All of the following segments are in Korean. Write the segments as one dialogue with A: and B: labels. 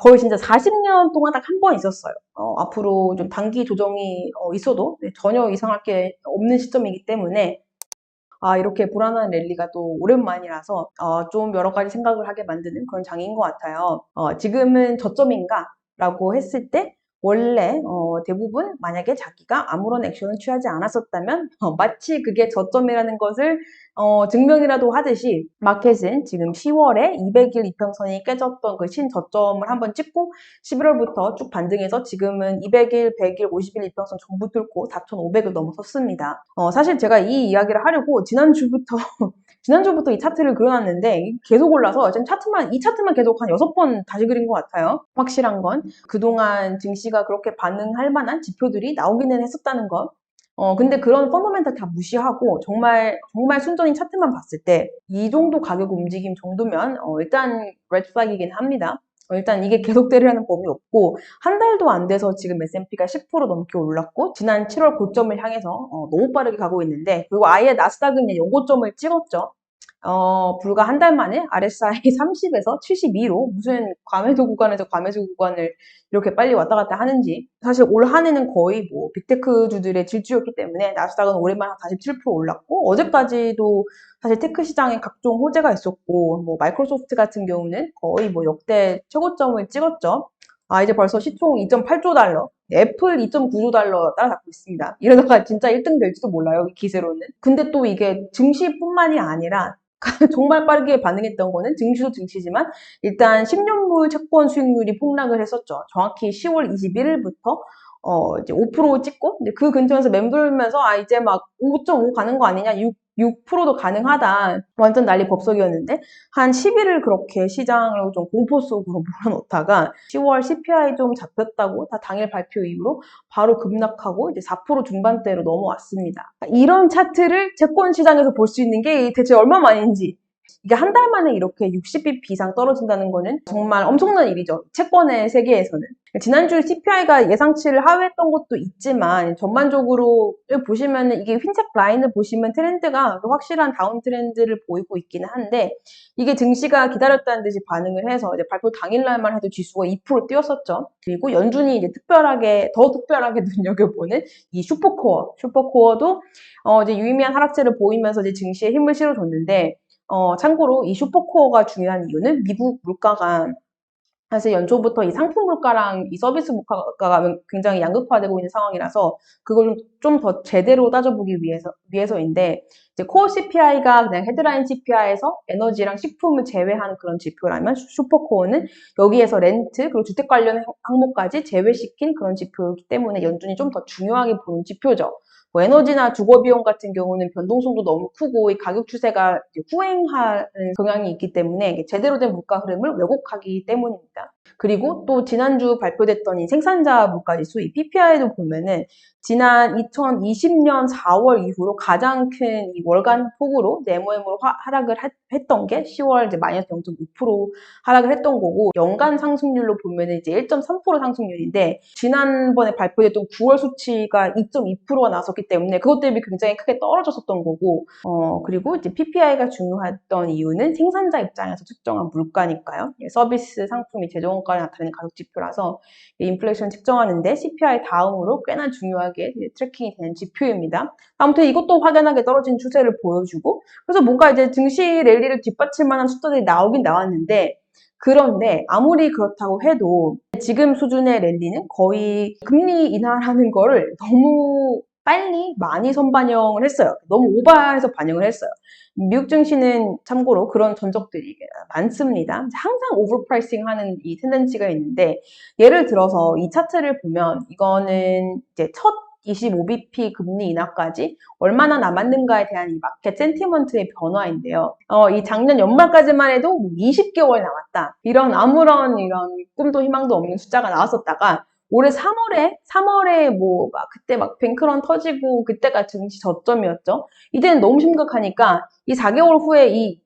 A: 거의 진짜 40년 동안 딱 한 번 있었어요. 앞으로 좀 단기 조정이 있어도 전혀 이상할 게 없는 시점이기 때문에 이렇게 불안한 랠리가 또 오랜만이라서 좀 여러 가지 생각을 하게 만드는 그런 장인 것 같아요. 지금은 저점인가? 라고 했을 때 원래 대부분 만약에 자기가 아무런 액션을 취하지 않았었다면 마치 그게 저점이라는 것을 증명이라도 하듯이 마켓은 지금 10월에 200일 이평선이 깨졌던 그 신저점을 한번 찍고 11월부터 쭉 반등해서 지금은 200일, 100일, 50일 이평선 전부 뚫고 4,500을 넘어섰습니다. 사실 제가 이 이야기를 하려고 지난주부터 이 차트를 그려놨는데 계속 올라서 지금 이 차트만 계속 한 6번 다시 그린 것 같아요. 확실한 건 그동안 증시가 그렇게 반응할 만한 지표들이 나오기는 했었다는 것. 근데 그런 펀더멘탈 다 무시하고 정말 순전히 차트만 봤을 때 이 정도 가격 움직임 정도면 일단 레드플래그이긴 합니다. 일단 이게 계속되려는 법이 없고 한 달도 안 돼서 지금 S&P가 10% 넘게 올랐고 지난 7월 고점을 향해서 너무 빠르게 가고 있는데 그리고 아예 나스닥은 연고점을 찍었죠. 불과 한 달 만에 RSI 30에서 72로 무슨 과매도 구간에서 과매수 구간을 이렇게 빨리 왔다 갔다 하는지. 사실 올 한 해는 거의 뭐 빅테크주들의 질주였기 때문에 나스닥은 오랜만에 47% 올랐고 어제까지도 사실 테크 시장에 각종 호재가 있었고 뭐 마이크로소프트 같은 경우는 거의 뭐 역대 최고점을 찍었죠. 이제 벌써 시총 2.8조 달러, 애플 2.9조 달러 따라잡고 있습니다. 이러다가 진짜 1등 될지도 몰라요, 이 기세로는. 근데 또 이게 증시뿐만이 아니라 정말 빠르게 반응했던 거는 증시도 증시지만 일단 10년물 채권 수익률이 폭락을 했었죠. 정확히 10월 21일부터 이제 5% 찍고 이제 그 근처에서 맴돌면서 이제 막 5.5 가는 거 아니냐, 6%도 가능하다. 완전 난리 법석이었는데 한 10일을 그렇게 시장을 좀 공포 속으로 몰아넣다가 10월 CPI 좀 잡혔다고 다 당일 발표 이후로 바로 급락하고 이제 4% 중반대로 넘어왔습니다. 이런 차트를 채권 시장에서 볼 수 있는 게 대체 얼마만인지. 이게 한 달 만에 이렇게 60bp 이상 떨어진다는 거는 정말 엄청난 일이죠. 채권의 세계에서는. 지난주 CPI가 예상치를 하회했던 것도 있지만 전반적으로 보시면 이게 흰색 라인을 보시면 트렌드가 확실한 다운 트렌드를 보이고 있기는 한데 이게 증시가 기다렸다는 듯이 반응을 해서 이제 발표 당일날만 해도 지수가 2% 뛰었었죠. 그리고 연준이 이제 더 특별하게 눈여겨보는 이 슈퍼코어도 이제 유의미한 하락세를 보이면서 이제 증시에 힘을 실어줬는데 참고로 이 슈퍼코어가 중요한 이유는 미국 물가가 사실 연초부터 이 상품 물가랑 이 서비스 물가가 굉장히 양극화되고 있는 상황이라서 그걸 좀 더 제대로 따져보기 위해서인데 이제 코어 CPI가 그냥 헤드라인 CPI에서 에너지랑 식품을 제외한 그런 지표라면 슈퍼코어는 여기에서 렌트 그리고 주택 관련 항목까지 제외시킨 그런 지표이기 때문에 연준이 좀 더 중요하게 보는 지표죠. 뭐 에너지나 주거 비용 같은 경우는 변동성도 너무 크고 이 가격 추세가 후행하는 경향이 있기 때문에 제대로 된 물가 흐름을 왜곡하기 때문입니다. 그리고 또 지난주 발표됐던 이 생산자 물가지수, 이 PPI도 보면은 지난 2020년 4월 이후로 가장 큰 이 월간 폭으로 MOM으로 하락을 했던 게 10월 이제 마이너스 0.5% 하락을 했던 거고 연간 상승률로 보면은 이제 1.3% 상승률인데 지난번에 발표됐던 9월 수치가 2.2%가 나섰기 때문에 그것 대비 굉장히 크게 떨어졌었던 거고 그리고 이제 PPI가 중요했던 이유는 생산자 입장에서 측정한 물가니까요. 서비스 상품이 제조원가에 나타내는 가격 지표라서 인플레이션 측정하는데 CPI 다음으로 꽤나 중요하게 트래킹이 되는 지표입니다. 아무튼 이것도 확연하게 떨어진 추세를 보여주고 그래서 뭔가 이제 증시 랠리를 뒷받칠 만한 숫자들이 나오긴 나왔는데 그런데 아무리 그렇다고 해도 지금 수준의 랠리는 거의 금리 인하라는 거를 너무 빨리 많이 선반영을 했어요. 너무 오버해서 반영을 했어요. 미국 증시는 참고로 그런 전적들이 많습니다. 항상 오버프라이싱 하는 이 텐던시가 있는데 예를 들어서 이 차트를 보면 이거는 이제 첫 25bp 금리 인하까지 얼마나 남았는가에 대한 이 마켓 센티먼트의 변화인데요. 이 작년 연말까지만 해도 20개월 남았다. 아무런 꿈도 희망도 없는 숫자가 나왔었다가 올해 3월에 그때 막 뱅크런 터지고 그때가 증시 저점이었죠. 이제는 너무 심각하니까 이 4개월 후에 이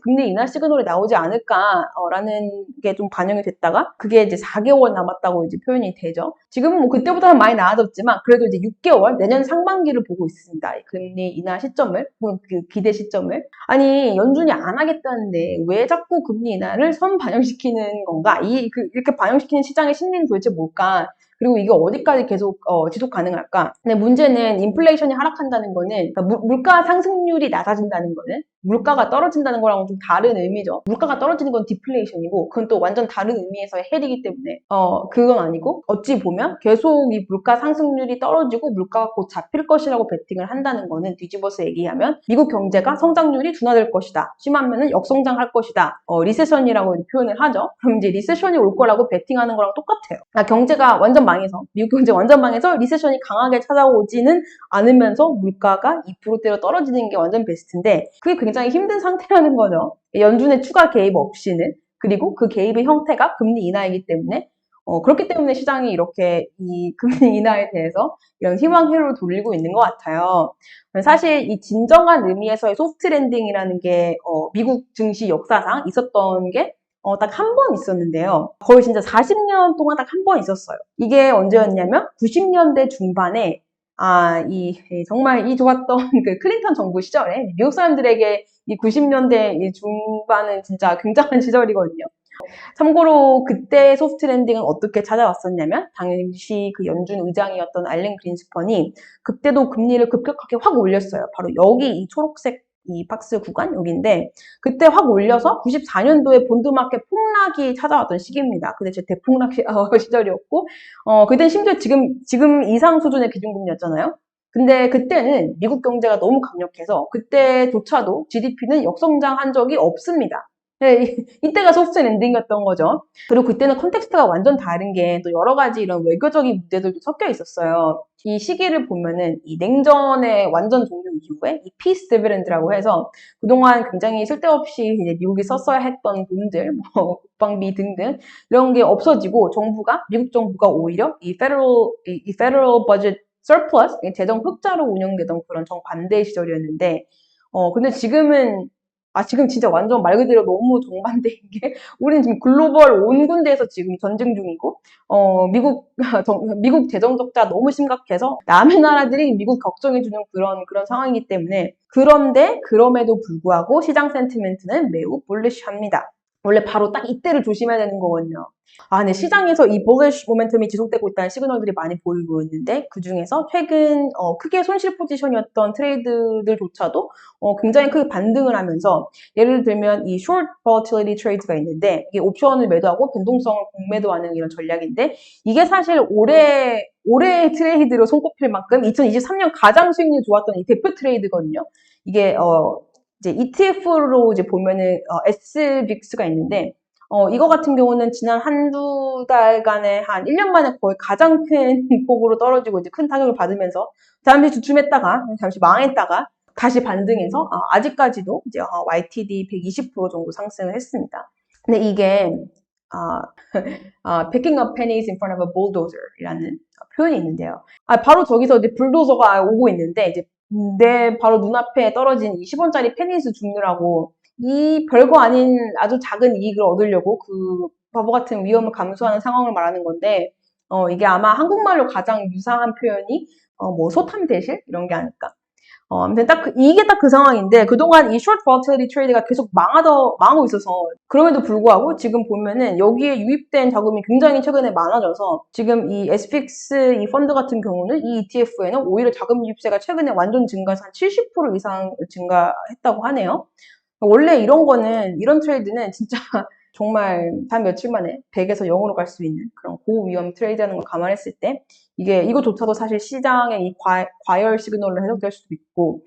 A: 금리 인하 시그널이 나오지 않을까라는 게 좀 반영이 됐다가 그게 이제 4개월 남았다고 이제 표현이 되죠. 지금은 뭐 그때보다는 많이 나아졌지만 그래도 이제 6개월 내년 상반기를 보고 있습니다. 금리 인하 시점을, 그 기대 시점을. 아니 연준이 안 하겠다는데 왜 자꾸 금리 인하를 선반영시키는 건가? 이렇게 반영시키는 시장의 심리는 도대체 뭘까? 그리고 이게 어디까지 계속 지속 가능할까? 근데 문제는 인플레이션이 하락한다는 거는 그러니까 물가 상승률이 낮아진다는 거는 물가가 떨어진다는 거랑은 좀 다른 의미죠. 물가가 떨어지는 건 디플레이션이고 그건 또 완전 다른 의미에서의 헬이기 때문에 그건 아니고 어찌 보면 계속 이 물가 상승률이 떨어지고 물가가 곧 잡힐 것이라고 베팅을 한다는 거는 뒤집어서 얘기하면 미국 경제가 성장률이 둔화될 것이다. 심하면은 역성장할 것이다. 리세션이라고 표현을 하죠. 그럼 이제 리세션이 올 거라고 베팅하는 거랑 똑같아요. 경제가 완전 망해서 미국 경제 완전 망해서 리세션이 강하게 찾아오지는 않으면서 물가가 2%대로 떨어지는 게 완전 베스트인데 그게 굉장히 힘든 상태라는 거죠. 연준의 추가 개입 없이는. 그리고 그 개입의 형태가 금리 인하이기 때문에 그렇기 때문에 시장이 이렇게 이 금리 인하에 대해서 이런 희망 회로를 돌리고 있는 것 같아요. 사실 이 진정한 의미에서의 소프트 랜딩이라는 게 미국 증시 역사상 있었던 게 딱 한 번 있었는데요. 거의 진짜 40년 동안 딱 한 번 있었어요. 이게 언제였냐면 90년대 중반에 정말 이 좋았던 그 클린턴 정부 시절에 미국 사람들에게 이 90년대 이 중반은 진짜 굉장한 시절이거든요. 참고로 그때 소프트 랜딩은 어떻게 찾아왔었냐면 당시 그 연준 의장이었던 알렌 그린스펀이 그때도 금리를 급격하게 확 올렸어요. 바로 여기 이 초록색 이 박스 구간 여기인데 그때 확 올려서 94년도에 본드마켓 폭락이 찾아왔던 시기입니다. 그때 제 대폭락 시절이었고 그때 심지어 지금 이상 수준의 기준금리였잖아요. 근데 그때는 미국 경제가 너무 강력해서 그때조차도 GDP는 역성장한 적이 없습니다. 네, 이때가 소프트 랜딩이었던 거죠. 그리고 그때는 컨텍스트가 완전 다른 게 또 여러 가지 이런 외교적인 문제들도 섞여 있었어요. 이 시기를 보면은 이 냉전의 완전 종료 이후에 이 피스 디비던드라고 해서 그동안 굉장히 쓸데없이 이제 미국이 썼어야 했던 돈들, 뭐 국방비 등등 이런 게 없어지고 미국 정부가 오히려 이 federal budget surplus, 재정 흑자로 운영되던 그런 정반대 시절이었는데 근데 지금 진짜 완전 말 그대로 너무 정반대인 게, 우리는 지금 글로벌 온 군데에서 지금 전쟁 중이고, 미국 재정 적자 너무 심각해서 남의 나라들이 미국 걱정해주는 그런 상황이기 때문에, 그럼에도 불구하고 시장 센티멘트는 매우 bulish합니다. 원래 바로 딱 이때를 조심해야 되는 거거든요. 근데 시장에서 이 bullish 모멘텀이 지속되고 있다는 시그널들이 많이 보이고 있는데 그 중에서 최근 크게 손실 포지션이었던 트레이드들조차도 굉장히 크게 반등을 하면서 예를 들면 이 short volatility trade가 있는데 이게 옵션을 매도하고 변동성을 공매도하는 이런 전략인데 이게 사실 올해 트레이드로 손꼽힐 만큼 2023년 가장 수익률이 좋았던 이 대표 트레이드거든요. 이게 이제 ETF로 이제 보면은 SVIX가 있는데 이거 같은 경우는 지난 한두 달간의 한 1년 만에 거의 가장 큰 폭으로 떨어지고 이제 큰 타격을 받으면서 잠시 주춤했다가 잠시 망했다가 다시 반등해서 아직까지도 이제 YTD 120% 정도 상승을 했습니다. 근데 이게 picking up pennies in front of a bulldozer이라는 표현이 있는데요. 바로 저기서 이제 불도저가 오고 있는데 이제 내 바로 눈앞에 떨어진 20원짜리 페니스 줍느라고 이 별거 아닌 아주 작은 이익을 얻으려고 그 바보 같은 위험을 감수하는 상황을 말하는 건데 이게 아마 한국말로 가장 유사한 표현이 뭐 소탐대실 이런 게 아닐까. 아무튼 이게 딱 그 상황인데, 그동안 이 short volatility trade가 계속 망하고 있어서, 그럼에도 불구하고 지금 보면은 여기에 유입된 자금이 굉장히 최근에 많아져서, 지금 이 SPX 이 펀드 같은 경우는 이 ETF에는 오히려 자금 유입세가 최근에 완전 증가해서 한 70% 이상 증가했다고 하네요. 원래 이런 트레이드는 진짜 정말 단 며칠 만에 100에서 0으로 갈 수 있는 그런 고위험 트레이드라는 걸 감안했을 때 이거조차도 사실 시장의 이 과열 시그널로 해석될 수도 있고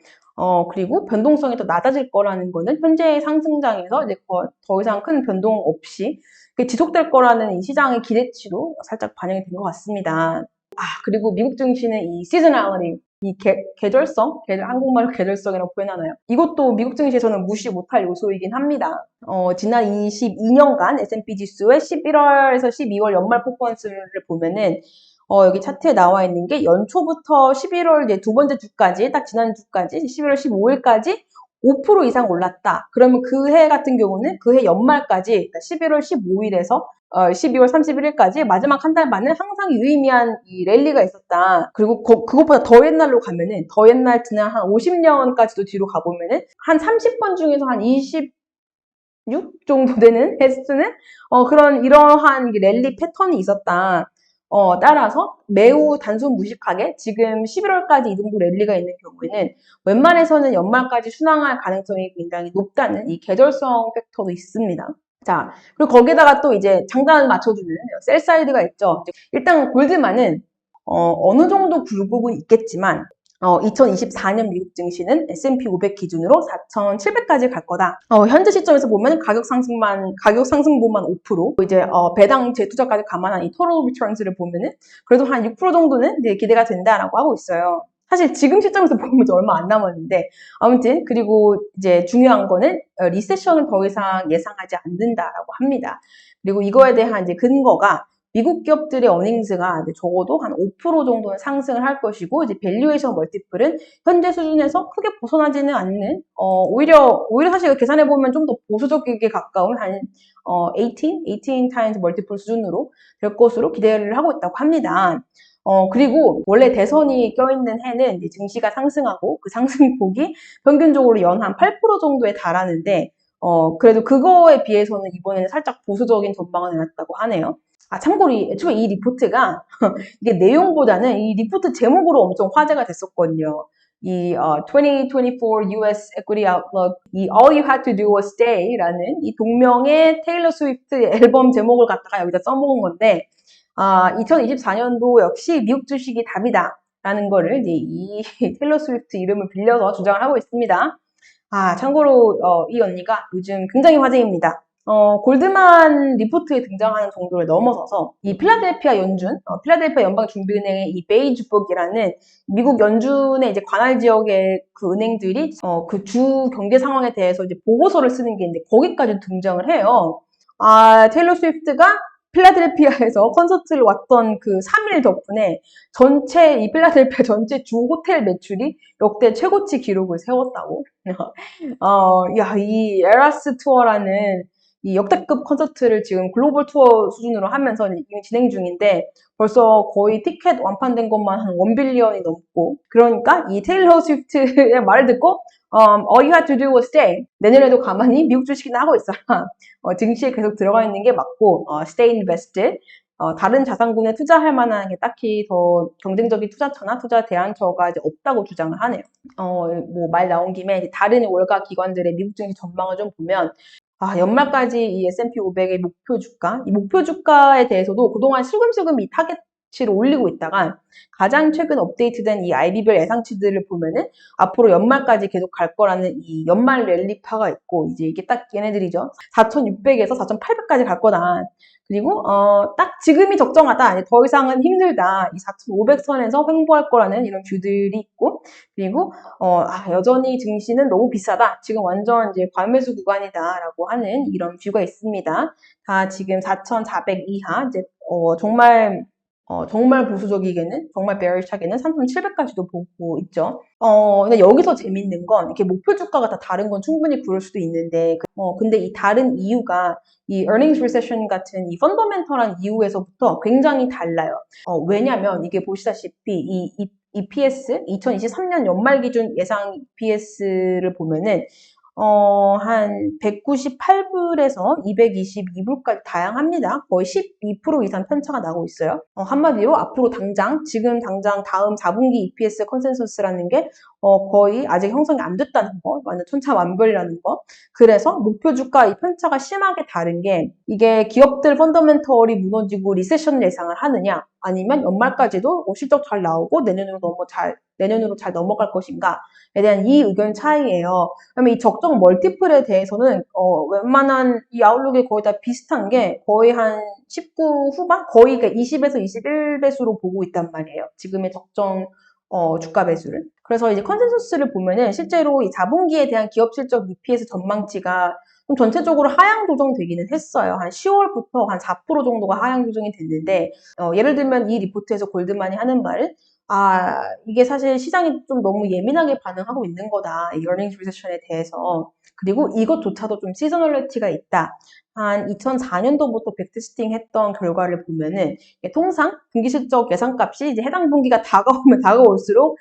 A: 그리고 변동성이 더 낮아질 거라는 거는 현재의 상승장에서 이제 더 이상 큰 변동 없이 지속될 거라는 이 시장의 기대치도 살짝 반영이 된 것 같습니다. 그리고 미국 증시는 이 seasonality, 이 계절성, 한국말로 계절성이라고 표현하나요? 이것도 미국 증시에서는 무시 못할 요소이긴 합니다. 지난 22년간 S&P 지수의 11월에서 12월 연말 퍼포먼스를 보면은 여기 차트에 나와 있는 게 연초부터 11월 이제 두 번째 주까지, 딱 지난 주까지, 11월 15일까지 5% 이상 올랐다. 그러면 그 해 같은 경우는 그 해 연말까지 11월 15일에서 12월 31일까지 마지막 한 달 반은 항상 유의미한 이 랠리가 있었다. 그리고 그것보다 더 옛날로 가면은 더 옛날 지난 한 50년까지도 뒤로 가보면은 한 30번 중에서 한 26 정도 되는 횟수는 그런 이러한 랠리 패턴이 있었다. 따라서 매우 단순 무식하게 지금 11월까지 이 정도 랠리가 있는 경우에는 웬만해서는 연말까지 순항할 가능성이 굉장히 높다는 이 계절성 팩터도 있습니다. 자, 그리고 거기다가 또 이제 장단을 맞춰주는 셀 사이드가 있죠. 일단 골드만은 어느 정도 굴곡은 있겠지만 2024년 미국 증시는 S&P 500 기준으로 4,700까지 갈 거다. 현재 시점에서 보면 가격 상승분만 5%, 이제 배당 재투자까지 감안한 이 total returns를 보면은 그래도 한 6% 정도는 이제 기대가 된다라고 하고 있어요. 사실 지금 시점에서 보면 얼마 안 남았는데 아무튼 그리고 이제 중요한 거는 리세션을 더 이상 예상하지 않는다라고 합니다. 그리고 이거에 대한 이제 근거가 미국 기업들의 어닝스가 적어도 한 5% 정도는 상승을 할 것이고, 이제 밸류에이션 멀티플은 현재 수준에서 크게 벗어나지는 않는, 오히려 사실 계산해보면 좀 더 보수적이게 가까운 한, 18 times 멀티플 수준으로 될 것으로 기대를 하고 있다고 합니다. 그리고 원래 대선이 껴있는 해는 이제 증시가 상승하고 그 상승폭이 평균적으로 연 한 8% 정도에 달하는데, 그래도 그거에 비해서는 이번에는 살짝 보수적인 전망을 내놨다고 하네요. 참고로 애초에 이 리포트가 이게 내용보다는 이 리포트 제목으로 엄청 화제가 됐었거든요. 이 2024 US Equity Outlook, 이 All You Had to Do Was Stay라는 이 동명의 테일러 스위프트 앨범 제목을 갖다가 여기다 써먹은 건데 2024년도 역시 미국 주식이 답이다 라는 거를 이제 이 테일러 스위프트 이름을 빌려서 주장을 하고 있습니다. 참고로 이 언니가 요즘 굉장히 화제입니다. 골드만 리포트에 등장하는 정도를 넘어서서 이 필라델피아 필라델피아 연방준비은행의 이 베이지북이라는 미국 연준의 이제 관할 지역의 그 은행들이 그 주 경제 상황에 대해서 이제 보고서를 쓰는 게 있는데 거기까지 등장을 해요. 테일러 스위프트가 필라델피아에서 콘서트를 왔던 그 3일 덕분에 이 필라델피아 전체 주 호텔 매출이 역대 최고치 기록을 세웠다고. 이 에라스 투어라는 이 역대급 콘서트를 지금 글로벌 투어 수준으로 하면서 이미 진행 중인데 벌써 거의 티켓 완판된 것만 한 1빌리언이 넘고 그러니까 이 테일러 스위프트의 말을 듣고 all you had to do was stay. 내년에도 가만히 미국 주식이나 하고 있어라. 증시에 계속 들어가 있는 게 맞고 stay invested. 다른 자산군에 투자할 만한 게 딱히 더 경쟁적인 투자처나 투자 대안처가 이제 없다고 주장을 하네요. 뭐 말 나온 김에 이제 다른 월가 기관들의 미국 증시 전망을 좀 보면 연말까지 이 S&P 500의 이 목표 주가에 대해서도 그동안 슬금슬금 이 타겟치를 올리고 있다가 가장 최근 업데이트된 이 IB별 예상치들을 보면은 앞으로 연말까지 계속 갈 거라는 이 연말 랠리파가 있고 이제 이게 딱 얘네들이죠. 4,600에서 4,800까지 갈 거다. 그리고 딱 지금이 적정하다. 더 이상은 힘들다. 이 4,500선에서 횡보할 거라는 이런 뷰들이 있고 그리고 여전히 증시는 너무 비싸다. 지금 완전 이제 과매수 구간이다라고 하는 이런 뷰가 있습니다. 다 지금 4,400 이하 이제 정말 보수적이게는, 정말 베어리시하게는 3,700까지도 보고 있죠. 근데 여기서 재밌는 건, 이렇게 목표 주가가 다 다른 건 충분히 그럴 수도 있는데, 근데 이 다른 이유가, 이 earnings recession 같은 이 펀더멘털한 이유에서부터 굉장히 달라요. 왜냐면, 이게 보시다시피, 이 EPS, 2023년 연말 기준 예상 EPS를 보면은, 한 198불에서 222불까지 다양합니다. 거의 12% 이상 편차가 나고 있어요. 한마디로 앞으로 지금 당장 다음 4분기 EPS 컨센서스라는 게 거의 아직 형성이 안 됐다는 거, 완전 천차만별이라는 거. 그래서 목표 주가 이 편차가 심하게 다른 게 이게 기업들 펀더멘털이 무너지고 리세션 예상을 하느냐, 아니면 연말까지도 실적 잘 나오고 내년으로 잘 넘어갈 것인가에 대한 이 의견 차이예요. 그러면 이 적정 멀티플에 대해서는 웬만한 이 아웃룩이 거의 다 비슷한 게 거의 한 19 후반? 거의 20에서 21배수로 보고 있단 말이에요. 지금의 적정 주가 배수를. 그래서 이제 컨센서스를 보면은 실제로 이 4분기에 대한 기업 실적 EPS 전망치가 좀 전체적으로 하향 조정되기는 했어요. 한 10월부터 한 4% 정도가 하향 조정이 됐는데 예를 들면 이 리포트에서 골드만이 하는 말은 이게 사실 시장이 좀 너무 예민하게 반응하고 있는 거다. 이 earnings recession에 대해서. 그리고 이것조차도 좀 시저널리티가 있다. 한 2004년도부터 백테스팅 했던 결과를 보면은 통상 분기실적 예상값이 이제 해당 분기가 다가오면 다가올수록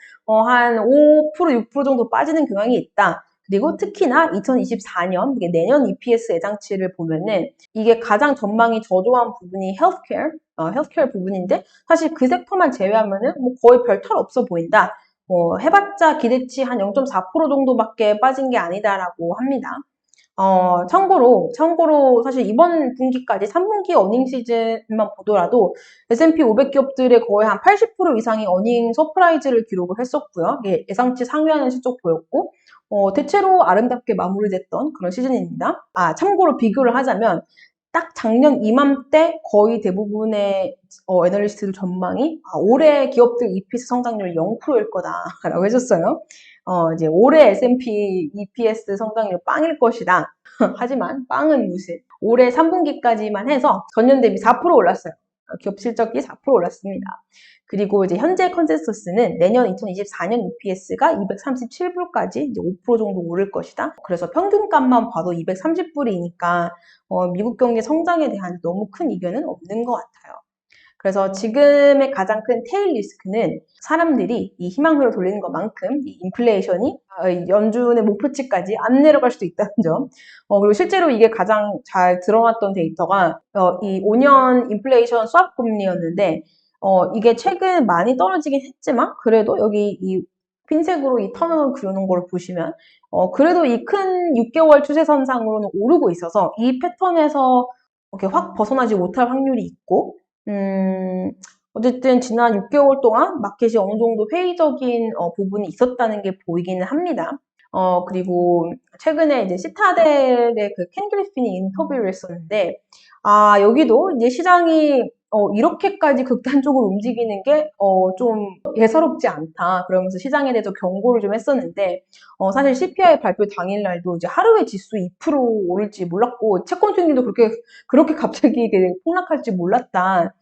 A: 한 5%, 6% 정도 빠지는 경향이 있다. 그리고 특히나 2024년, 내년 EPS 예상치를 보면은 이게 가장 전망이 저조한 부분이 헬스케어 부분인데 사실 그 섹터만 제외하면은 뭐 거의 별 탈 없어 보인다. 해봤자 기대치 한 0.4% 정도밖에 빠진 게 아니다라고 합니다. 참고로 사실 이번 분기까지 3분기 어닝 시즌만 보더라도 S&P 500 기업들의 거의 한 80% 이상이 어닝 서프라이즈를 기록을 했었고요. 예상치 상회하는 실적 보였고, 대체로 아름답게 마무리됐던 그런 시즌입니다. 참고로 비교를 하자면 딱 작년 이맘때 거의 대부분의 애널리스트들 전망이 올해 기업들 EPS 성장률 0%일 거다라고 해줬어요. 이제 올해 S&P EPS 성장률 빵일 것이다. 하지만 빵은 무슨. 올해 3분기까지만 해서 전년 대비 4% 올랐어요. 기업 실적이 4% 올랐습니다. 그리고 이제 현재 컨센서스는 내년 2024년 EPS가 237불까지 이제 5% 정도 오를 것이다. 그래서 평균값만 봐도 230불이니까 미국 경제 성장에 대한 너무 큰 이견은 없는 것 같아요. 그래서 지금의 가장 큰 테일 리스크는 사람들이 이 희망으로 돌리는 것만큼 이 인플레이션이 연준의 목표치까지 안 내려갈 수도 있다는 점. 그리고 실제로 이게 가장 잘 드러났던 데이터가 이 5년 인플레이션 수합 금리였는데 이게 최근 많이 떨어지긴 했지만 그래도 여기 이 핀색으로 이 턴을 그려놓은 걸 보시면 그래도 이 큰 6개월 추세선상으로는 오르고 있어서 이 패턴에서 이렇게 확 벗어나지 못할 확률이 있고 어쨌든 지난 6개월 동안 마켓이 어느 정도 회의적인 부분이 있었다는 게 보이기는 합니다. 그리고 최근에 이제 시타델의 그 켄 그리핀이 인터뷰를 했었는데, 여기도 이제 시장이 이렇게까지 극단적으로 움직이는 게 좀 예사롭지 않다. 그러면서 시장에 대해서 경고를 좀 했었는데, 사실 CPI 발표 당일날도 이제 하루에 지수 2% 오를지 몰랐고, 채권 수익률도 그렇게 갑자기 폭락할지 몰랐다.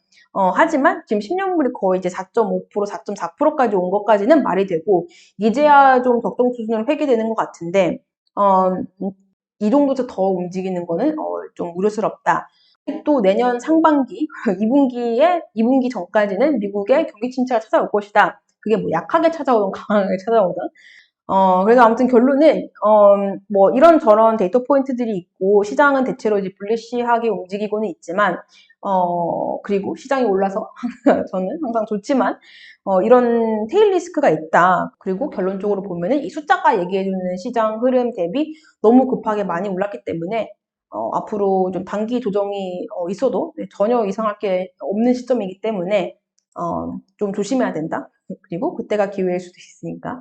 A: 하지만 지금 10년물이 거의 이제 4.5%, 4.4%까지 온 것까지는 말이 되고, 이제야 좀 적정 수준으로 회귀되는 것 같은데, 이 정도에서 더 움직이는 거는 좀 우려스럽다. 또 내년 상반기, 2분기 전까지는 미국의 경기 침체가 찾아올 것이다. 그게 뭐 약하게 찾아오든 강하게 찾아오든. 그래서 아무튼 결론은, 뭐 이런저런 데이터 포인트들이 있고, 시장은 대체로 이제 불리시하게 움직이고는 있지만, 그리고 시장이 올라서, 저는 항상 좋지만, 이런 테일 리스크가 있다. 그리고 결론적으로 보면은 이 숫자가 얘기해주는 시장 흐름 대비 너무 급하게 많이 올랐기 때문에, 앞으로 좀 단기 조정이 있어도 전혀 이상할 게 없는 시점이기 때문에, 좀 조심해야 된다. 그리고 그때가 기회일 수도 있으니까.